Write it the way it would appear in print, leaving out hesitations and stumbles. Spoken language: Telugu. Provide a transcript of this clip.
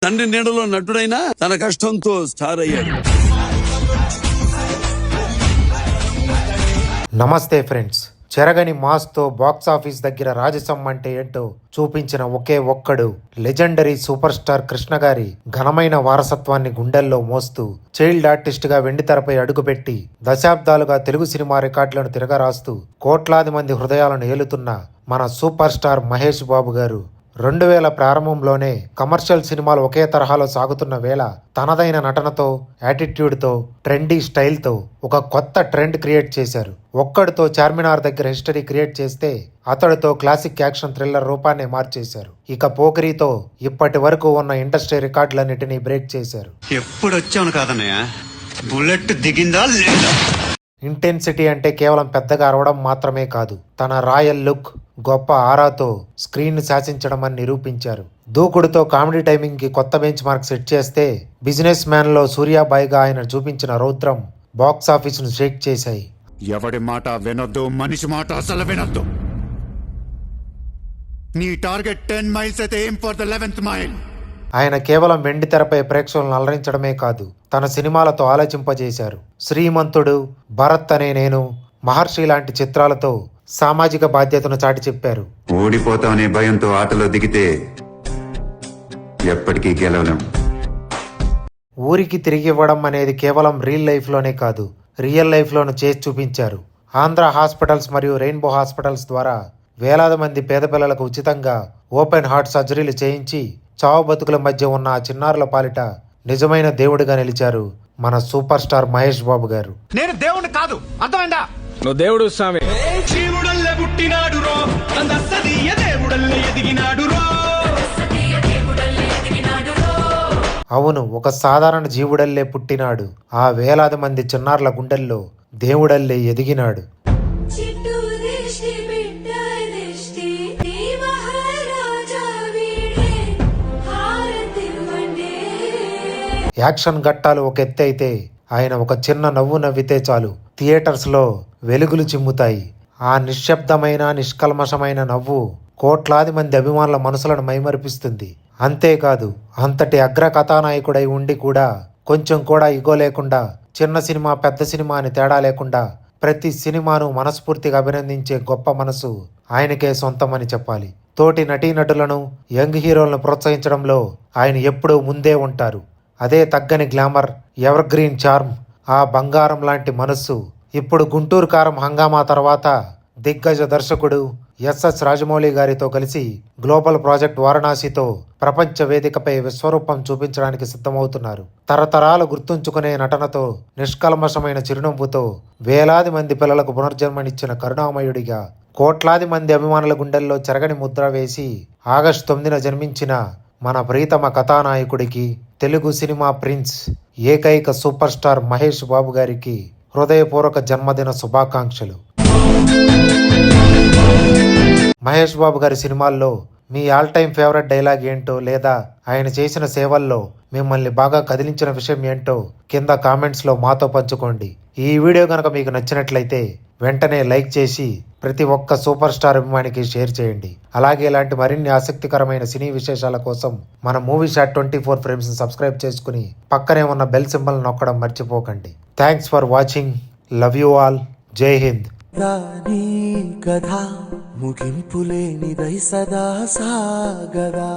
తండ్రి నీడలో నటుడైనా తన కష్టంతో స్టార్ అయ్యాడు. నమస్తే ఫ్రెండ్స్. చెరగని మాస్తో బాక్సాఫీస్ దగ్గర రాజసం అంటే ఏంటో చూపించిన ఒకే ఒక్కడు లెజెండరీ సూపర్ స్టార్ కృష్ణ గారి ఘనమైన వారసత్వాన్ని గుండెల్లో మోస్తూ చైల్డ్ ఆర్టిస్ట్ గా వెండితెరపై అడుగుపెట్టి దశాబ్దాలుగా తెలుగు సినిమా రికార్డులను తిరగరాస్తూ కోట్లాది మంది హృదయాలను ఏలుతున్న మన సూపర్ స్టార్ మహేష్ బాబు గారు 2000 ప్రారంభంలోనే కమర్షియల్ సినిమాలు ఒకే తరహాలో సాగుతున్న వేళ తనదైన నటనతో, యాటిట్యూడ్తో, ట్రెండీ స్టైల్తో ఒక కొత్త ట్రెండ్ క్రియేట్ చేశారు. ఒక్కడితో చార్మినార్ దగ్గర హిస్టరీ క్రియేట్ చేస్తే అతడితో క్లాసిక్ యాక్షన్ థ్రిల్లర్ రూపాన్ని మార్చేశారు. ఇక పోకిరితో ఇప్పటి వరకు ఉన్న ఇండస్ట్రీ రికార్డులన్నిటినీ బ్రేక్ చేశారు. ఎప్పుడు వచ్చాను కాదన్నయ్య, బుల్లెట్ దిగిందా లేదా? ఇంటెన్సిటీ అంటే కేవలం పెద్దగా అరవడం మాత్రమే కాదు, తన రాయల్ లుక్, గొప్ప ఆరాతో స్క్రీన్ శాసించడం అని నిరూపించారు. దూకుడుతో కామెడీ టైమింగ్ కి కొత్త బెంచ్ మార్క్ సెట్ చేస్తే బిజినెస్ మ్యాన్ లో సూర్యాబాయిగా ఆయన చూపించిన రౌద్రం బాక్స్ ఆఫీస్ ను షేక్ చేశాయి. ఎవడి మాట వినొద్దు, మనిషి మాట అసలు వినొద్దు. నీ టార్గెట్ 10 మైల్స్ అయితే aim for the 11th mile. ఆయన కేవలం వెండి తెరపై ప్రేక్షకులను అలరించడమే కాదు, తన సినిమాలతో ఆలోచింపజేశారు. శ్రీమంతుడు, భరత్ అనే నేను, మహర్షి లాంటి చిత్రాలతో సామాజిక బాధ్యతను చాటి చెప్పారు. ఓడిపోతామనే భయంతో ఆటలో దిగితే ఎప్పటికీ గెలవలేం. ఊరికి తిరిగి ఇవ్వడం అనేది కేవలం రియల్ లైఫ్ లోనే కాదు, రియల్ లైఫ్ లోను చేసి చూపించారు. ఆంధ్ర హాస్పిటల్స్ మరియు రెయిన్బో హాస్పిటల్స్ ద్వారా వేలాది మంది పేద పిల్లలకు ఉచితంగా ఓపెన్ హార్ట్ సర్జరీలు చేయించి చావు బతుకుల మధ్య ఉన్న ఆ చిన్నారుల పాలిట నిజమైన దేవుడిగా నిలిచారు మన సూపర్ స్టార్ మహేష్ బాబు గారు. నేను దేవుడిని కాదు, అర్థమైందా? నువ్వు దేవుడు స్వామి. అవును, ఒక సాధారణ జీవుడల్లే పుట్టినాడు, ఆ వేలాది మంది చిన్నారుల గుండెల్లో దేవుడల్లే ఎదిగినాడు. యాక్షన్ ఘట్టాలు ఒక ఎత్తు అయితే ఆయన ఒక చిన్న నవ్వు నవ్వితే చాలు థియేటర్స్ లో వెలుగులు చిమ్ముతాయి. ఆ నిశ్శబ్దమైన నిష్కల్మషమైన నవ్వు కోట్లాది మంది అభిమానుల మనసులను మైమరిపిస్తుంది. అంతేకాదు, అంతటి అగ్ర కథానాయకుడై ఉండి కూడా కొంచెం కూడా ఇగో లేకుండా చిన్న సినిమా పెద్ద సినిమా అని తేడా లేకుండా ప్రతి సినిమాను మనస్ఫూర్తిగా అభినందించే గొప్ప మనసు ఆయనకే సొంతమని చెప్పాలి. తోటి నటీనటులను, యంగ్ హీరోలను ప్రోత్సహించడంలో ఆయన ఎప్పుడూ ముందే ఉంటారు. అదే తగ్గని గ్లామర్, ఎవర్ గ్రీన్ చార్మ్, ఆ బంగారం లాంటి మనస్సు ఇప్పుడు గుంటూరు కారం హంగామా తర్వాత దిగ్గజ దర్శకుడు ఎస్ఎస్ రాజమౌళి గారితో కలిసి గ్లోబల్ ప్రాజెక్ట్ వారణాసితో ప్రపంచ వేదికపై విశ్వరూపం చూపించడానికి సిద్ధమవుతున్నారు. తరతరాలు గుర్తుంచుకునే నటనతో, నిష్కల్మషమైన చిరునవ్వుతో వేలాది మంది పిల్లలకు పునర్జన్మనిచ్చిన కరుణామయుడిగా కోట్లాది మంది అభిమానుల గుండెల్లో చెరగని ముద్ర వేసి ఆగస్టు 9న జన్మించిన మన ప్రీతమ కథానాయకుడికి, తెలుగు సినిమా ప్రిన్స్, ఏకైక సూపర్ స్టార్ మహేష్ బాబు గారికి హృదయపూర్వక జన్మదిన శుభాకాంక్షలు. మహేష్ బాబు గారి సినిమాల్లో me all time favourite dialogue ఏంటో, లేదా ఆయన చేసిన సేవల్లో మిమ్మల్ని బాగా కదిలించిన విషయం ఏంటో కింద కామెంట్స్ లో మాతో పంచుకోండి. ఈ వీడియో కనుక మీకు నచ్చినట్లయితే వెంటనే లైక్ చేసి ప్రతి ఒక్క సూపర్ స్టార్ అభిమానికి షేర్ చేయండి. అలాగే ఇలాంటి మరిన్ని ఆసక్తికరమైన సినీ విశేషాల కోసం మన మూవీ షాట్ 24 ఫ్రేమ్స్ సబ్స్క్రైబ్ చేసుకుని పక్కనే ఉన్న బెల్ సింబల్ నొక్కడం మర్చిపోకండి. Thanks for watching. Love you all. జై హింద్. కథ ముగింపులేనిదై సదా సాగదా.